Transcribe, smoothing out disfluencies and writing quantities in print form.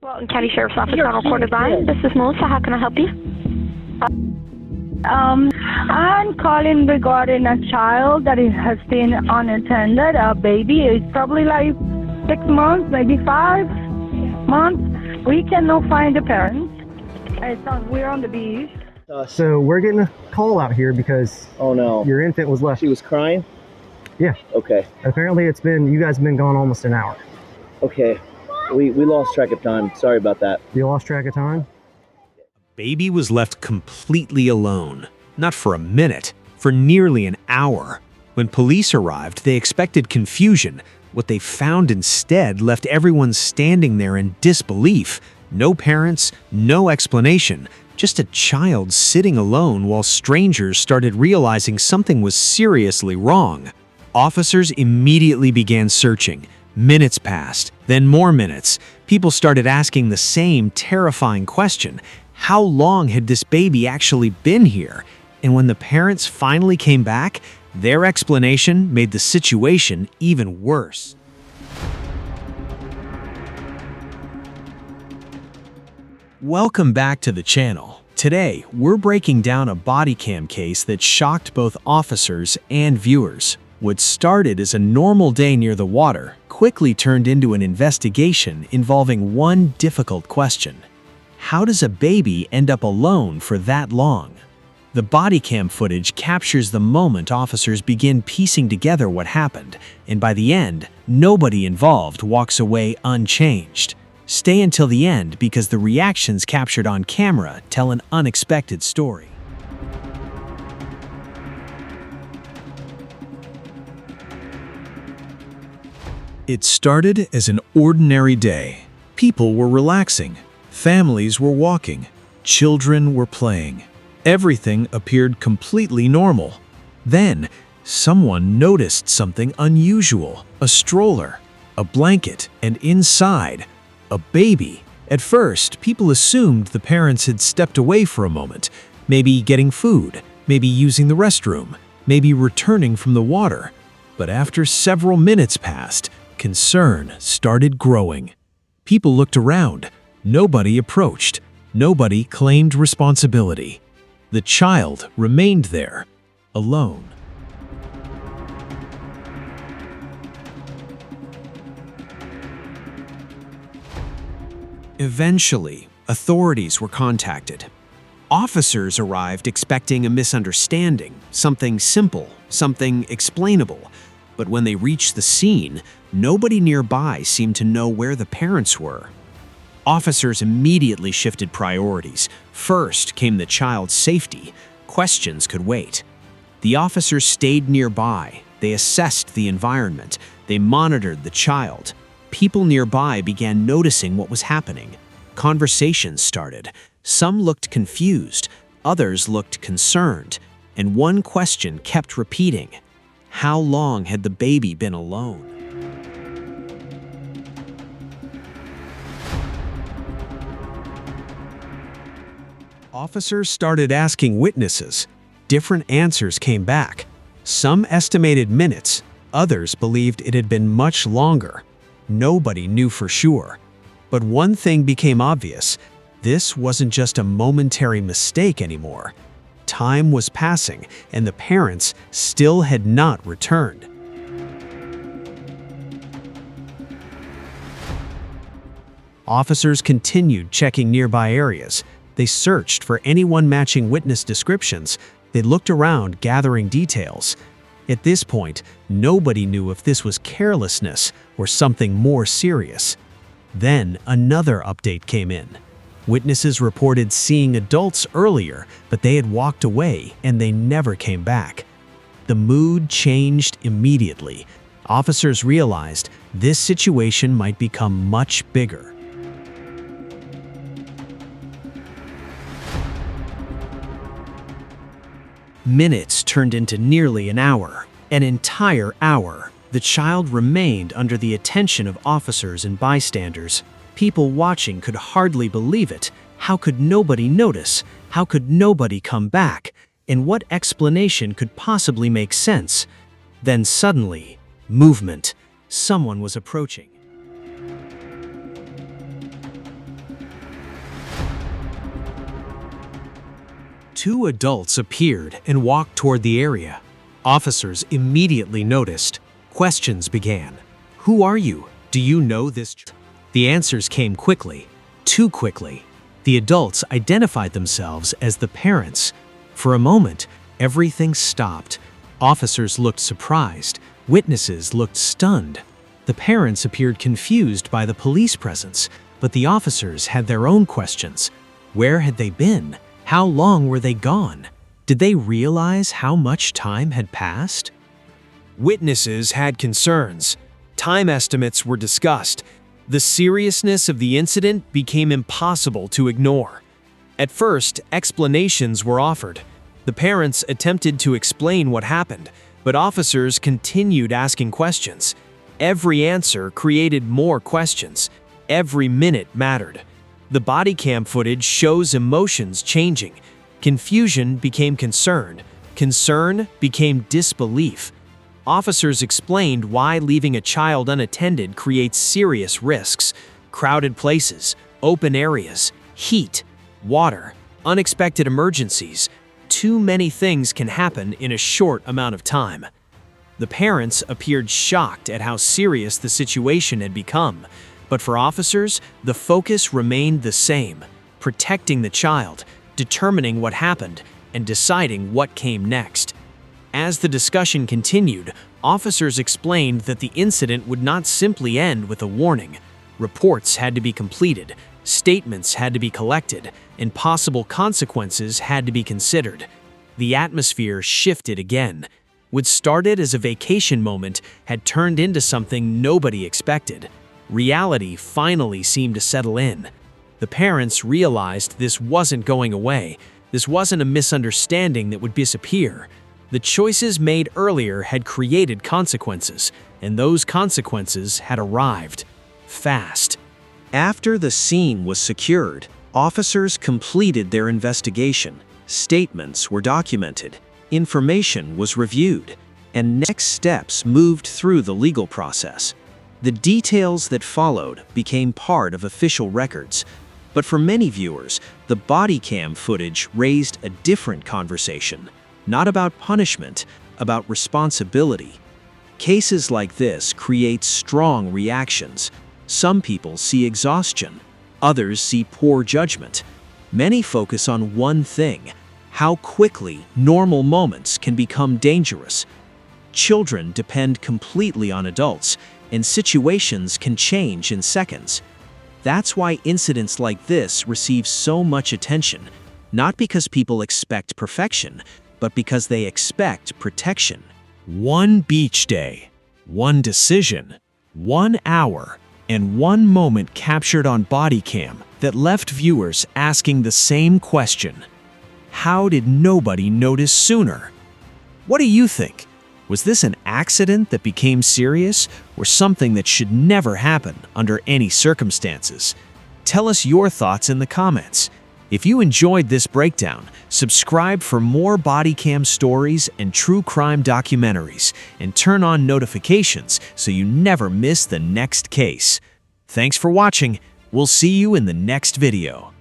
Walton County Sheriff's Office on recorded line. This is Melissa. How can I help you? I'm calling regarding a child that has been unattended, a baby. It's probably like 6 months, maybe 5 months. We cannot find the parents. We're on the beach. So we're getting a call out here because oh no, your infant was left. She was crying? Yeah. Okay. Apparently you guys have been gone almost an hour. Okay. We lost track of time. Sorry about that. You lost track of time? Baby was left completely alone, not for a minute, for nearly an hour. When police arrived, they expected confusion. What they found instead left everyone standing there in disbelief. No parents, no explanation, just a child sitting alone while strangers started realizing something was seriously wrong. Officers immediately began searching. Minutes passed, then more minutes. People started asking the same terrifying question. How long had this baby actually been here? And when the parents finally came back, their explanation made the situation even worse. Welcome back to the channel. Today, we're breaking down a body cam case that shocked both officers and viewers. What started as a normal day near the water quickly turned into an investigation involving one difficult question. How does a baby end up alone for that long? The body cam footage captures the moment officers begin piecing together what happened, and by the end, nobody involved walks away unchanged. Stay until the end because the reactions captured on camera tell an unexpected story. It started as an ordinary day. People were relaxing. Families were walking. Children were playing. Everything appeared completely normal. Then, someone noticed something unusual. A stroller, a blanket, and inside, a baby. At first, people assumed the parents had stepped away for a moment, maybe getting food, maybe using the restroom, maybe returning from the water. But after several minutes passed, concern started growing. People looked around. Nobody approached. Nobody claimed responsibility. The child remained there, alone. Eventually, authorities were contacted. Officers arrived expecting a misunderstanding, something simple, something explainable. But when they reached the scene, nobody nearby seemed to know where the parents were. Officers immediately shifted priorities. First came the child's safety. Questions could wait. The officers stayed nearby. They assessed the environment. They monitored the child. People nearby began noticing what was happening. Conversations started. Some looked confused. Others looked concerned. And one question kept repeating. How long had the baby been alone? Officers started asking witnesses. Different answers came back. Some estimated minutes, others believed it had been much longer. Nobody knew for sure. But one thing became obvious. This wasn't just a momentary mistake anymore. Time was passing, and the parents still had not returned. Officers continued checking nearby areas. They searched for anyone matching witness descriptions. They looked around, gathering details. At this point, nobody knew if this was carelessness or something more serious. Then another update came in. Witnesses reported seeing adults earlier, but they had walked away and they never came back. The mood changed immediately. Officers realized this situation might become much bigger. Minutes turned into nearly an hour. An entire hour. The child remained under the attention of officers and bystanders. People watching could hardly believe it. How could nobody notice? How could nobody come back? And what explanation could possibly make sense? Then suddenly, movement. Someone was approaching. Two adults appeared and walked toward the area. Officers immediately noticed. Questions began. Who are you? Do you know this? The answers came quickly, too quickly. The adults identified themselves as the parents. For a moment, everything stopped. Officers looked surprised. Witnesses looked stunned. The parents appeared confused by the police presence, but the officers had their own questions. Where had they been? How long were they gone? Did they realize how much time had passed? Witnesses had concerns. Time estimates were discussed. The seriousness of the incident became impossible to ignore. At first, explanations were offered. The parents attempted to explain what happened, but officers continued asking questions. Every answer created more questions. Every minute mattered. The body cam footage shows emotions changing. Confusion became concern. Concern became disbelief. Officers explained why leaving a child unattended creates serious risks: crowded places, open areas, heat, water, unexpected emergencies. Too many things can happen in a short amount of time. The parents appeared shocked at how serious the situation had become, but for officers, the focus remained the same: protecting the child, determining what happened, and deciding what came next. As the discussion continued, officers explained that the incident would not simply end with a warning. Reports had to be completed, statements had to be collected, and possible consequences had to be considered. The atmosphere shifted again. What started as a vacation moment had turned into something nobody expected. Reality finally seemed to settle in. The parents realized this wasn't going away. This wasn't a misunderstanding that would disappear. The choices made earlier had created consequences, and those consequences had arrived. Fast. After the scene was secured, officers completed their investigation. Statements were documented, information was reviewed, and next steps moved through the legal process. The details that followed became part of official records. But for many viewers, the body cam footage raised a different conversation. Not about punishment, about responsibility. Cases like this create strong reactions. Some people see exhaustion, others see poor judgment. Many focus on one thing: how quickly normal moments can become dangerous. Children depend completely on adults, and situations can change in seconds. That's why incidents like this receive so much attention, not because people expect perfection, but because they expect protection. One beach day, one decision, 1 hour, and one moment captured on body cam that left viewers asking the same question: how did nobody notice sooner? What do you think? Was this an accident that became serious, or something that should never happen under any circumstances? Tell us your thoughts in the comments. If you enjoyed this breakdown, subscribe for more body cam stories and true crime documentaries, and turn on notifications so you never miss the next case. Thanks for watching. We'll see you in the next video.